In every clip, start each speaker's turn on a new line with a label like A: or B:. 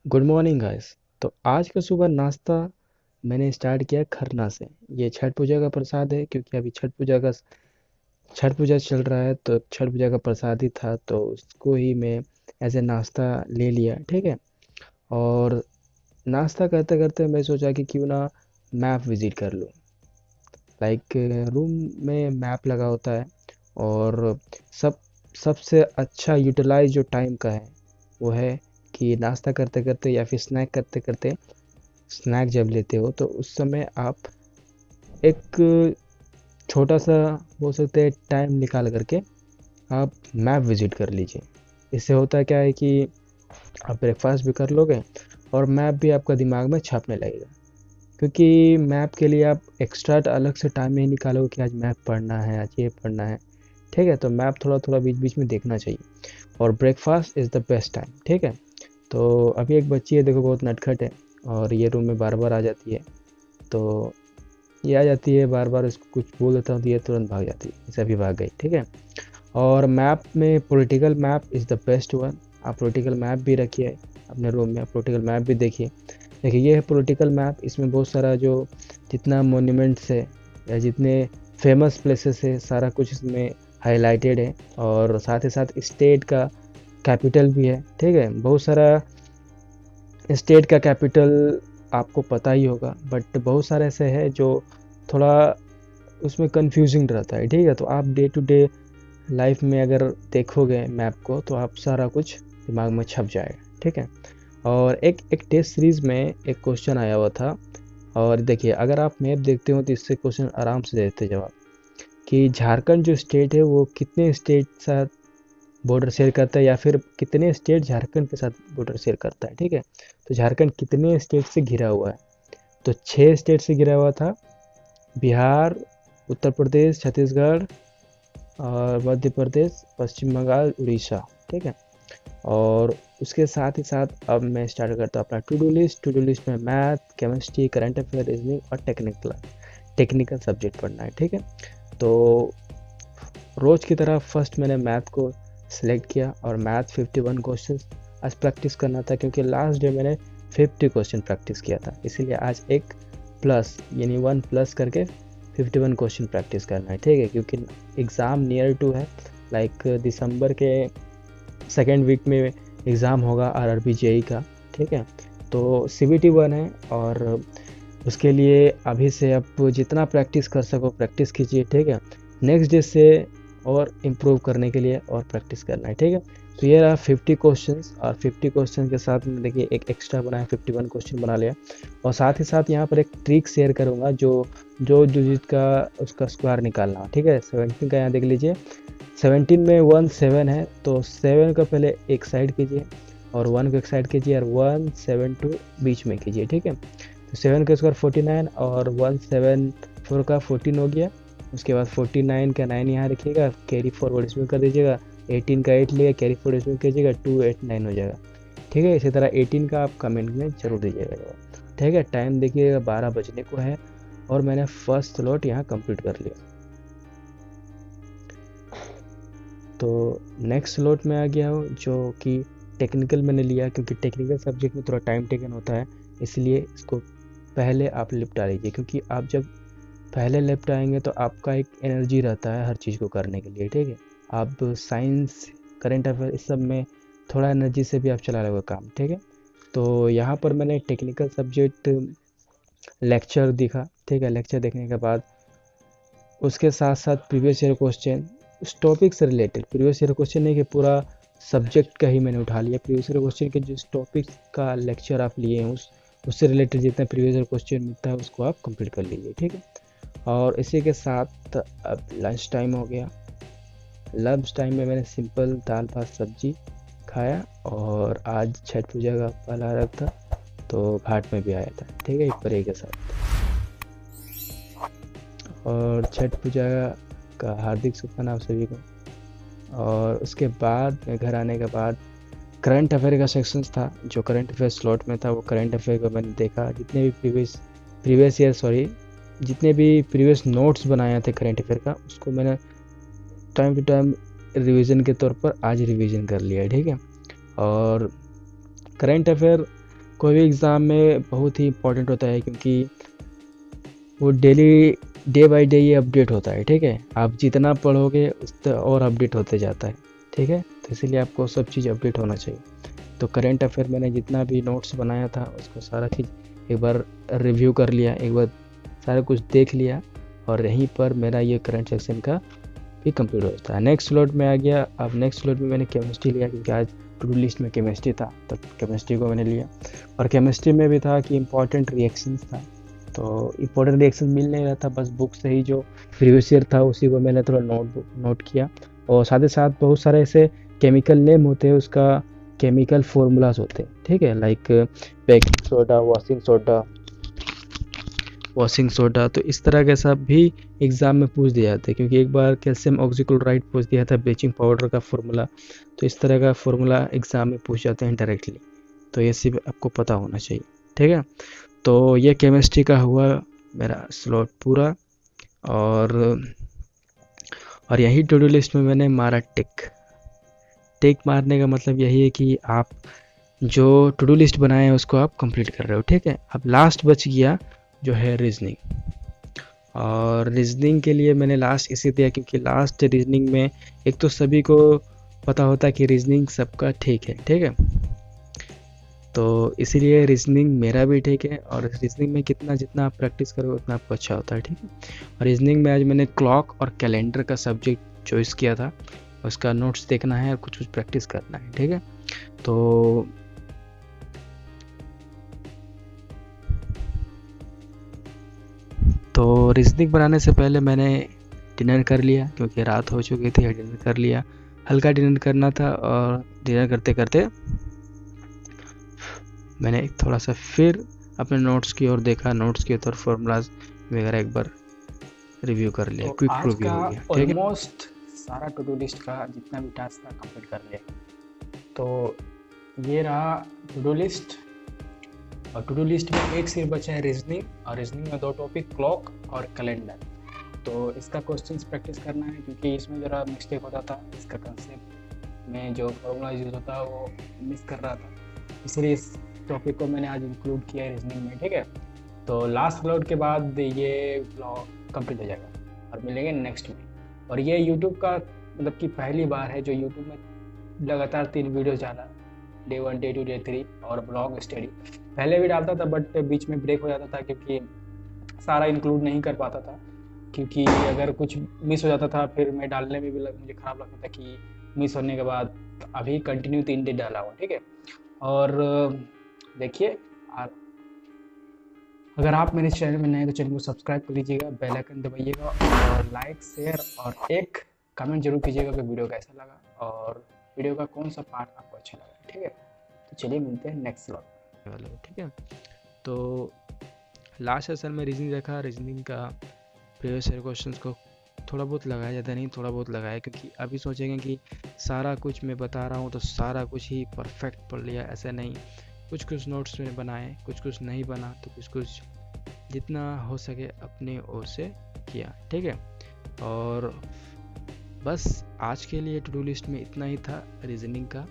A: Good morning guys. तो आज का सुबह नाश्ता मैंने स्टार्ट किया खरना से। ये छठ पूजा का प्रसाद है, क्योंकि अभी छठ पूजा चल रहा है, तो छठ पूजा का प्रसाद ही था, तो उसको ही मैं एज ए नाश्ता ले लिया। ठीक है। और नाश्ता करते करते मैं सोचा कि क्यों ना मैप विजिट कर लूँ। लाइक रूम में मैप लगा होता है, और सब सबसे अच्छा यूटिलाइज जो टाइम का है वो है कि नाश्ता करते करते या फिर स्नैक करते करते, स्नैक जब लेते हो तो उस समय आप एक छोटा सा बोल सकते हैं टाइम निकाल करके आप मैप विजिट कर लीजिए। इससे होता क्या है कि आप ब्रेकफास्ट भी कर लोगे और मैप भी आपका दिमाग में छापने लगेगा। क्योंकि मैप के लिए आप एक्स्ट्रा अलग से टाइम नहीं निकालोगे कि आज मैप पढ़ना है, आज ये पढ़ना है। ठीक है, तो मैप थोड़ा थोड़ा बीच बीच में देखना चाहिए। और breakfast is the best time. ठीक है। तो अभी एक बच्ची है, देखो बहुत नटखट है, और ये रूम में बार बार आ जाती है। तो ये आ जाती है बार बार, इसको कुछ बोल देता हूँ तो ये तुरंत भाग जाती है, जैसे अभी भाग गई। ठीक है। और मैप में political map is the best one. आप पॉलिटिकल मैप भी रखिए अपने रूम में, आप पॉलिटिकल मैप भी देखिए। देखिए ये है पॉलिटिकल मैप, इसमें बहुत सारा जो जितना मोन्यूमेंट्स है या जितने फेमस प्लेसेस है, सारा कुछ इसमें हाईलाइटेड है। और साथ ही साथ स्टेट का कैपिटल भी है। ठीक है, बहुत सारा स्टेट का कैपिटल आपको पता ही होगा, बट बहुत सारे ऐसे हैं जो थोड़ा उसमें कंफ्यूजिंग रहता है। ठीक है, तो आप डे टू डे लाइफ में अगर देखोगे मैप को तो आप सारा कुछ दिमाग में छप जाएगा। ठीक है। और एक एक टेस्ट सीरीज में एक क्वेश्चन आया हुआ था, और देखिए अगर आप मैप देखते हो तो इससे क्वेश्चन आराम से दे देते जवाब, कि झारखंड जो स्टेट है वो कितने स्टेट साथ बॉर्डर शेयर करता है, या फिर कितने स्टेट झारखंड के साथ बॉर्डर शेयर करता है। ठीक है, तो झारखंड कितने स्टेट से घिरा हुआ है? तो 6 स्टेट से घिरा हुआ था। बिहार, उत्तर प्रदेश, छत्तीसगढ़ और मध्य प्रदेश, पश्चिम बंगाल, उड़ीसा। ठीक है। और उसके साथ ही साथ अब मैं स्टार्ट करता हूँ अपना टू डू लिस्ट में math, chemistry, current affair, reasoning और टेक्निकल सब्जेक्ट पढ़ना है। ठीक है। तो रोज़ की तरह फर्स्ट मैंने मैथ को सिलेक्ट किया, और मैथ 51 क्वेश्चन आज प्रैक्टिस करना था, क्योंकि लास्ट डे मैंने 50 क्वेश्चन प्रैक्टिस किया था, इसीलिए आज एक प्लस यानी 1 प्लस करके 51 क्वेश्चन प्रैक्टिस करना है। ठीक है, क्योंकि एग्ज़ाम नियर टू है। लाइक दिसंबर के सेकेंड वीक में एग्ज़ाम होगा आरआरबी जेई का। ठीक है। तो सीबीटी 1 है, और उसके लिए अभी से आप जितना प्रैक्टिस कर सको प्रैक्टिस कीजिए। ठीक है। नेक्स्ट डे से और इम्प्रूव करने के लिए और प्रैक्टिस करना है। ठीक है। तो ये रहा 50 क्वेश्चंस, और 50 क्वेश्चन के साथ में देखिए एक एक्स्ट्रा बनाया, 51 क्वेश्चन बना लिया। और साथ ही साथ यहाँ पर एक ट्रिक शेयर करूँगा, जो जो डिजिट का उसका स्क्वायर निकालना। ठीक है, 17 का यहाँ देख लीजिए, 17 में 1 7 है, तो 7 का पहले एक साइड कीजिए और 1 को एक साइड कीजिए, और 1 7 2 बीच में कीजिए। ठीक है। तो 7 का स्क्वायर 49, और 1 7 4 का 14 हो गया। उसके बाद 49 का 9 यहाँ रखिएगा, कैरी फॉरवर्ड इसमें कर दीजिएगा। 18 का 8 लिया, कैरी फॉरवर्ड इसमें कीजिएगा, 2 8 9 हो जाएगा। ठीक है, इसी तरह 18 का आप कमेंट में जरूर दीजिएगा। ठीक है, टाइम देखिएगा 12 बजने को है, और मैंने फर्स्ट स्लॉट यहाँ कंप्लीट कर लिया। तो नेक्स्ट स्लॉट में आ गया हूँ, जो कि टेक्निकल मैंने लिया, क्योंकि टेक्निकल सब्जेक्ट में थोड़ा टाइम टेकन होता है, इसलिए इसको पहले आप लिपटा लीजिए। क्योंकि आप जब पहले लेफ्ट आएंगे तो आपका एक एनर्जी रहता है हर चीज़ को करने के लिए। ठीक है। आप साइंस, करंट अफेयर इस सब में थोड़ा एनर्जी से भी आप चला लोगे काम। ठीक है। तो यहाँ पर मैंने टेक्निकल सब्जेक्ट लेक्चर देखा। ठीक है, लेक्चर देखने के बाद उसके साथ साथ प्रीवियस ईयर क्वेश्चन उस टॉपिक से रिलेटेड, प्रीवियस ईयर क्वेश्चन नहीं कि पूरा सब्जेक्ट का ही मैंने उठा लिया, प्रीवियस ईयर क्वेश्चन के जिस टॉपिक का लेक्चर आप लिए हैं उससे रिलेटेड जितना प्रीवियस ईयर क्वेश्चन मिलता है उसको आप कंप्लीट कर लीजिए। ठीक है। और इसी के साथ अब लंच टाइम हो गया। लंच टाइम में मैंने सिंपल दाल भात सब्जी खाया, और आज छठ पूजा का पहला अर्घ था, तो घाट में भी आया था। ठीक है, एक परे के साथ। और छठ पूजा का हार्दिक शुभकामनाएं आप सभी को। और उसके बाद मैं घर आने के बाद करंट अफेयर का सेक्शन था, जो करंट अफेयर स्लॉट में था, वो करंट अफेयर को मैंने देखा। जितने भी प्रीवियस ईयर सॉरी जितने भी प्रीवियस नोट्स बनाए थे करंट अफेयर का, उसको मैंने टाइम टू टाइम रिवीजन के तौर पर आज रिवीजन कर लिया है। ठीक है। और करंट अफेयर कोई भी एग्ज़ाम में बहुत ही इंपॉर्टेंट होता है, क्योंकि वो डेली डे बाय डे ये अपडेट होता है। ठीक है, आप जितना पढ़ोगे और अपडेट होते जाता है। ठीक है, तो इसीलिए आपको सब चीज़ अपडेट होना चाहिए। तो करेंट अफेयर मैंने जितना भी नोट्स बनाया था उसको सारा चीज़ एक बार रिव्यू कर लिया, एक बार सारा कुछ देख लिया, और यहीं पर मेरा ये करंट सेक्शन का भी कंप्लीट हो जाता है। नेक्स्ट स्लॉट में आ गया। अब नेक्स्ट स्लॉट में मैंने केमिस्ट्री लिया, क्योंकि आज टू डू लिस्ट में केमिस्ट्री था, तब केमिस्ट्री को मैंने लिया। और केमिस्ट्री में भी था कि इम्पॉर्टेंट रिएक्शंस था, तो इम्पोर्टेंट रिएक्शन मिल नहीं रहा था, बस बुक से ही जो प्रीवियस ईयर था उसी को मैंने थोड़ा नोट किया। और साथ ही साथ बहुत सारे ऐसे केमिकल नेम होते हैं, उसका केमिकल फार्मूलाज होते हैं। ठीक है, like baking soda, washing soda, तो इस तरह के सब भी एग्ज़ाम में पूछ दिए जाते हैं। क्योंकि एक बार कैल्शियम ऑक्सीक्लोराइड पूछ दिया था, ब्लीचिंग पाउडर का फार्मूला, तो इस तरह का फार्मूला एग्ज़ाम में पूछ जाते हैं डायरेक्टली, तो ये सब आपको पता होना चाहिए। ठीक है, तो ये केमिस्ट्री का हुआ मेरा स्लॉट पूरा। और यही टू डू लिस्ट में मैंने मारा टिक मारने का मतलब यही है कि आप जो टू डू लिस्ट बनाए हैं उसको आप कंप्लीट कर रहे हो। ठीक है, अब लास्ट बच गया जो है रीजनिंग। और रीजनिंग के लिए मैंने लास्ट इसे दिया क्योंकि लास्ट रीजनिंग में एक तो सभी को पता होता है कि रीजनिंग सबका ठीक है। ठीक है, तो इसीलिए रीजनिंग मेरा भी ठीक है, और रीजनिंग में जितना आप प्रैक्टिस करोगे उतना आपको अच्छा होता है। ठीक है, और रीजनिंग में आज मैंने क्लॉक और कैलेंडर का सब्जेक्ट चॉइस किया था, उसका नोट्स देखना है और कुछ प्रैक्टिस करना है। ठीक है, तो रीजनिंग बनाने से पहले मैंने डिनर कर लिया, क्योंकि रात हो चुकी थी। डिनर कर लिया, हल्का डिनर करना था, और डिनर करते करते मैंने थोड़ा सा फिर अपने नोट्स की ओर देखा, नोट्स की ओर फॉर्मूलाज वगैरह एक बार रिव्यू कर लिया, क्विक रिव्यू हो गया। ठीक है,
B: ऑलमोस्ट सारा टू डू लिस्ट का जितना भी टास्क था कंप्लीट कर लिया। तो ये रहा टू डू लिस्ट, और टू डू लिस्ट में एक सिर्फ बचा है रीजनिंग, और रीजनिंग में 2 टॉपिक क्लॉक और कैलेंडर। तो इसका क्वेश्चंस प्रैक्टिस करना है, क्योंकि इसमें ज़रा मिस्टेक होता था, इसका कंसेप्ट में जो फॉर्मूला यूज़ होता है वो मिस कर रहा था, इसलिए इस टॉपिक को मैंने आज इंक्लूड किया है रीजनिंग में। ठीक है, तो लास्ट अपलोड के बाद ये ब्लॉग कंप्लीट हो जाएगा और मिलेंगे नेक्स्ट में। और ये यूट्यूब का मतलब कि पहली बार है जो यूट्यूब में लगातार 3 वीडियोज़ डाला, डे 1, डे 2, डे 3 और ब्लॉग स्टडी। पहले भी डालता था बट बीच में ब्रेक हो जाता था, क्योंकि सारा इंक्लूड नहीं कर पाता था, क्योंकि अगर कुछ मिस हो जाता था फिर मैं डालने में भी मुझे ख़राब लगता था कि मिस होने के बाद। अभी कंटिन्यू 3 डे डाला हुआ। ठीक है, और देखिए, अगर आप मेरे चैनल में नए हैं तो चैनल को सब्सक्राइब कर लीजिएगा, बेल आइकन दबाइएगा, और लाइक, शेयर और एक कमेंट जरूर कीजिएगा कि वीडियो कैसा लगा और वीडियो का कौन सा पार्ट आपको अच्छा लगा। ठीक है, तो चलिए मिलते हैं नेक्स्ट व्लॉग।
A: ठीक है, तो लास्ट सेशन में रीजनिंग देखा, रीजनिंग का प्रीवियस ईयर क्वेश्चंस को थोड़ा बहुत लगाया, ज़्यादा नहीं, थोड़ा बहुत लगाया, क्योंकि अभी सोचेंगे कि सारा कुछ मैं बता रहा हूँ तो सारा कुछ ही परफेक्ट पढ़ लिया, ऐसा नहीं। कुछ नोट्स मैंने बनाए, कुछ नहीं बना, तो कुछ जितना हो सके अपनी ओर से किया। ठीक है, और बस आज के लिए टू डू लिस्ट में इतना ही था रीजनिंग का,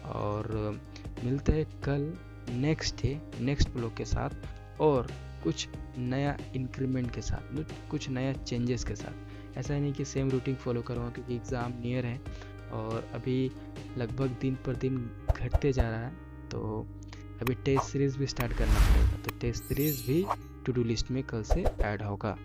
A: और मिलते हैं कल नेक्स्ट ब्लॉग के साथ और कुछ नया इंक्रीमेंट के साथ, कुछ नया चेंजेस के साथ। ऐसा नहीं कि सेम रूटीन फॉलो करूँगा, क्योंकि एग्ज़ाम नियर है और अभी लगभग दिन पर दिन घटते जा रहा है, तो अभी टेस्ट सीरीज़ भी स्टार्ट करना पड़ेगा, तो टेस्ट सीरीज़ भी टू डू लिस्ट में कल से ऐड होगा।